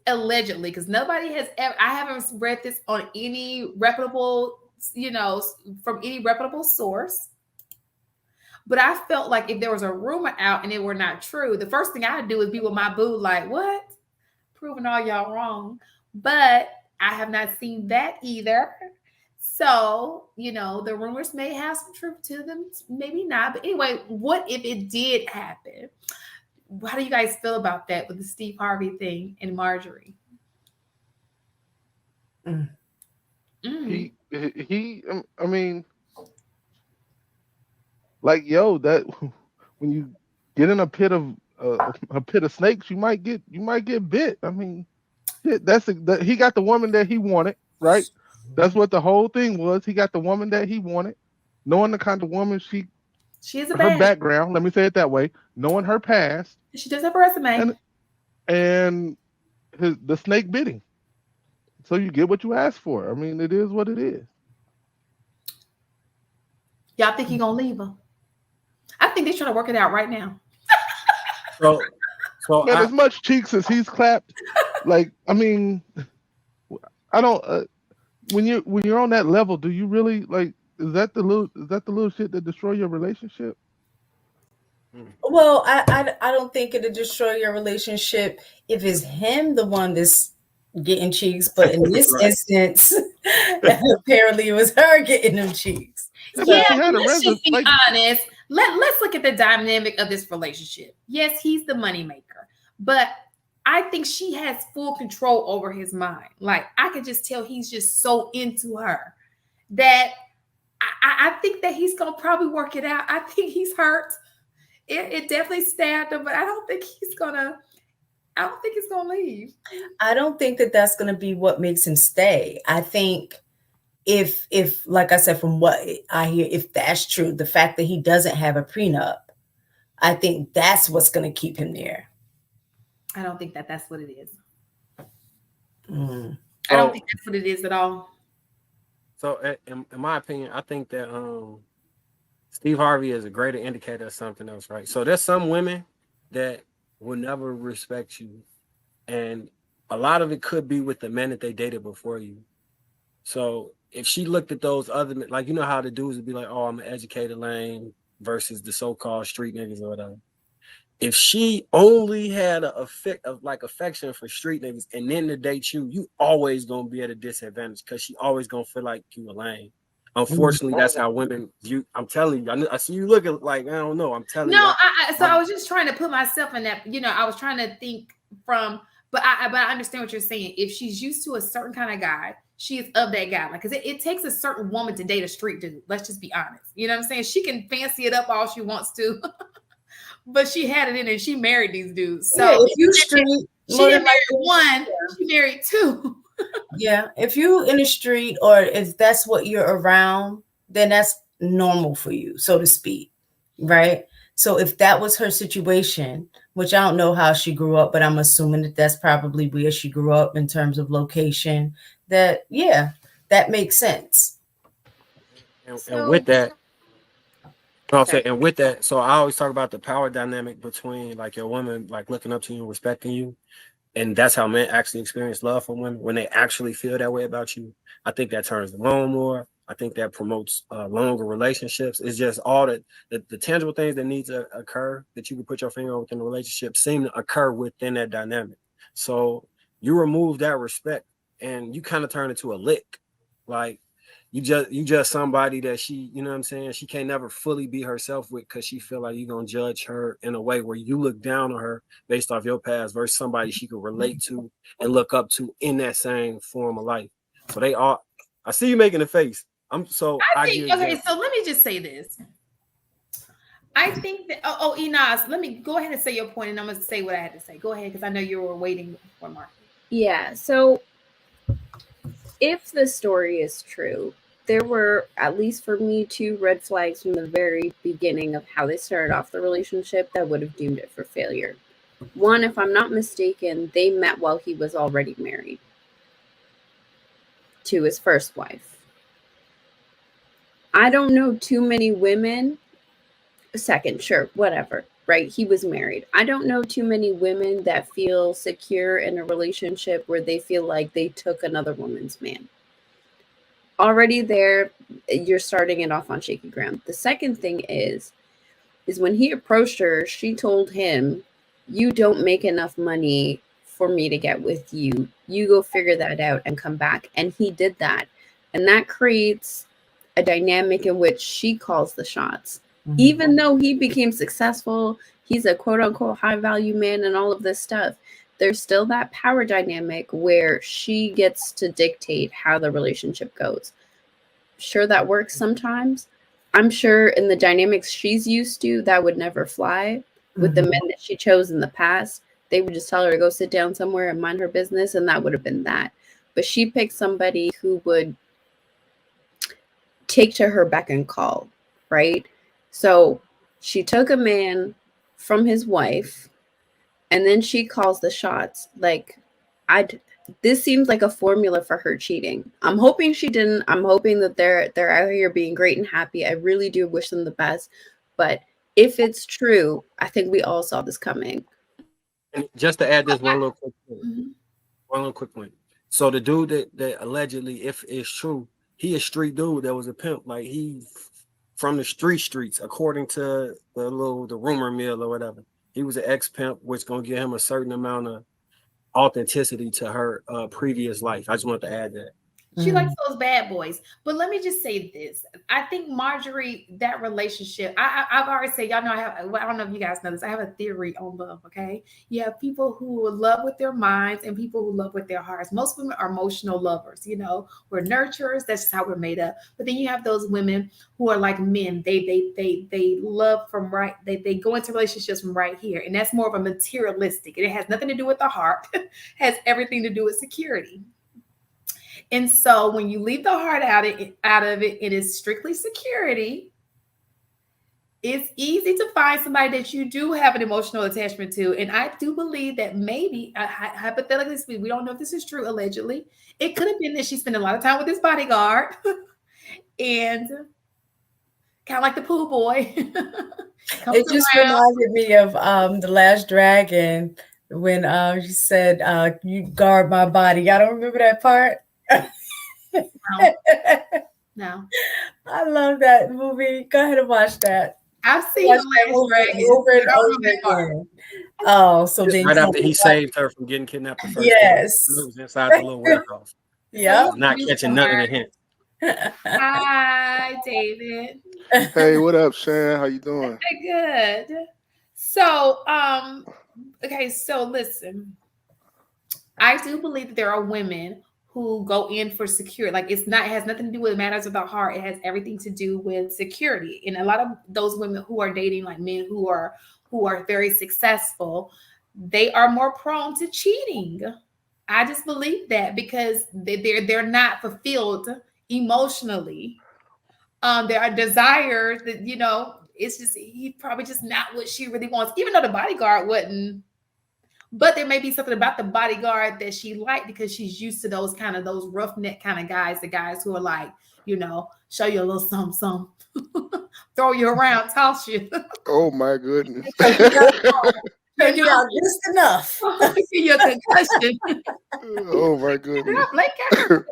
allegedly, because nobody has ever, I haven't read this on any reputable, from any reputable source. But I felt like if there was a rumor out and it were not true, the first thing I'd do is be with my boo, like, what? Proving all y'all wrong. But I have not seen that either. So, the rumors may have some truth to them, maybe not. But anyway, what if it did happen? How do you guys feel about that with the Steve Harvey thing and Marjorie? I mean, like, yo, that when you get in a pit of snakes, you might get bit. I mean, he got the woman that he wanted, right? That's what the whole thing was. He got the woman that he wanted, knowing the kind of woman she is, her background. Let me say it that way. Knowing her past, she does have a resume, and the snake biting. So you get what you ask for. I mean, it is what it is. Y'all think he gonna leave her? I think they're trying to work it out right now. So man, as much cheeks as he's clapped, like, I mean, I don't. When you're on that level, do you really like? Is that the little shit that destroy your relationship? Well, I don't think it'll destroy your relationship if it's him the one that's getting cheeks, but in this instance, apparently it was her getting them cheeks. So, yeah, let's just be honest. Let's look at the dynamic of this relationship. Yes, he's the moneymaker, but I think she has full control over his mind. Like, I could just tell he's just so into her that I think that he's gonna probably work it out. I think he's hurt. It definitely stabbed him, but I don't think he's gonna leave. I don't think that that's gonna be what makes him stay. I think if like I said, from what I hear, if that's true, the fact that he doesn't have a prenup, I think that's what's gonna keep him there. I don't think that that's what it is. I don't think that's what it is at all. So, in my opinion, I think that Steve Harvey is a greater indicator of something else, right? So there's some women that will never respect you, and a lot of it could be with the men that they dated before you. So if she looked at those other men, like, you know how the dudes would be like, oh, I'm an educated lame versus the so-called street niggas or whatever. If she only had affection for street niggas and then to date you always gonna be at a disadvantage because she always gonna feel like you a lame. Unfortunately, that's how women view. I'm telling you, I see you looking like, I don't know. I'm telling you. I was just trying to put myself in that. I was trying to think from, but I understand what you're saying. If she's used to a certain kind of guy, she is of that guy. Like, because it takes a certain woman to date a street dude. Let's just be honest. You know what I'm saying? She can fancy it up all she wants to. But she had it in and she married these dudes. So yeah, if you street, she didn't marry one, she married two. Yeah, if you in the street or if that's what you're around, then that's normal for you, so to speak, right? So if that was her situation, which I don't know how she grew up, but I'm assuming that that's probably where she grew up in terms of location, that makes sense. And with that, and with that, so I always talk about the power dynamic between like your woman like looking up to you and respecting you. And that's how men actually experience love from women, when they actually feel that way about you. I think that turns them on more. I think that promotes longer relationships. It's just all the tangible things that need to occur that you can put your finger on within the relationship seem to occur within that dynamic. So you remove that respect and you kind of turn into a lick. Like, you just somebody that she, you know what I'm saying, she can't never fully be herself with because she feel like you're going to judge her in a way where you look down on her based off your past versus somebody she could relate to and look up to in that same form of life. So I see you making a face. Okay, so let me just say this. I think that, Enos, let me go ahead and say your point and I'm going to say what I had to say. Go ahead, because I know you were waiting for Mark. Yeah, so if the story is true, there were, at least for me, 2 red flags from the very beginning of how they started off the relationship that would have doomed it for failure. One, if I'm not mistaken, they met while he was already married to his first wife. I don't know too many women, second, sure, whatever, right? He was married. I don't know too many women that feel secure in a relationship where they feel like they took another woman's man. Already there, you're starting it off on shaky ground. The second thing is when he approached her, she told him, "You don't make enough money for me to get with you. You go figure that out and come back." And he did that. And that creates a dynamic in which she calls the shots. Mm-hmm. Even though he became successful, he's a quote unquote high value man and all of this stuff, there's still that power dynamic where she gets to dictate how the relationship goes. Sure, that works sometimes. I'm sure in the dynamics she's used to, that would never fly. With the men that she chose in the past, they would just tell her to go sit down somewhere and mind her business, and that would have been that. But she picked somebody who would take to her beck and call, right? So she took a man from his wife, and then she calls the shots. Like, this seems like a formula for her cheating. I'm hoping she didn't. I'm hoping that they're out here being great and happy. I really do wish them the best. But if it's true, I think we all saw this coming. And just to add this one little quick point. So the dude that allegedly, if it's true, he a street dude that was a pimp. Like, he from the streets, according to the rumor mill or whatever. He was an ex-pimp, which gonna give him a certain amount of authenticity to her previous life. I just wanted to add that. She likes those bad boys. But let me just say this. I think Marjorie, that relationship, I've already said, y'all know I don't know if you guys know this. I have a theory on love, okay? You have people who love with their minds and people who love with their hearts. Most women are emotional lovers, you know. We're nurturers. That's just how we're made up. But then you have those women who are like men. They love from right. They go into relationships from right here. And that's more of a materialistic. And it has nothing to do with the heart. It has everything to do with security. And so when you leave the heart out of it, it is strictly security. It's easy to find somebody that you do have an emotional attachment to. And I do believe that maybe, hypothetically speaking, we don't know if this is true, allegedly. It could have been that she spent a lot of time with this bodyguard and kind of like the pool boy. It just reminded me of The Last Dragon when she said, "You guard my body." I don't remember that part. No. I love that movie. Go ahead and watch that. I've seen The Last Dragon over and over again. Oh, so then right after he saved her from getting kidnapped the first yes. time. It was inside the little warehouse. Yeah. Not catching none of the hints. Hi, David. Hey, what up, Shan? How you doing? Good. So, okay, so listen. I do believe that there are women who go in for security. Like, it has nothing to do with matters of the heart. It has everything to do with security. And a lot of those women who are dating like men who are very successful, they are more prone to cheating. I just believe that because they're not fulfilled emotionally. There are desires that, you know, it's just, he's probably just not what she really wants, even though the bodyguard wouldn't. But there may be something about the bodyguard that she liked because she's used to those roughneck kind of guys, the guys who are like, you know, show you a little something, throw you around, toss you. Oh my goodness. You're just enough. Your concussion. Oh my goodness. Black out.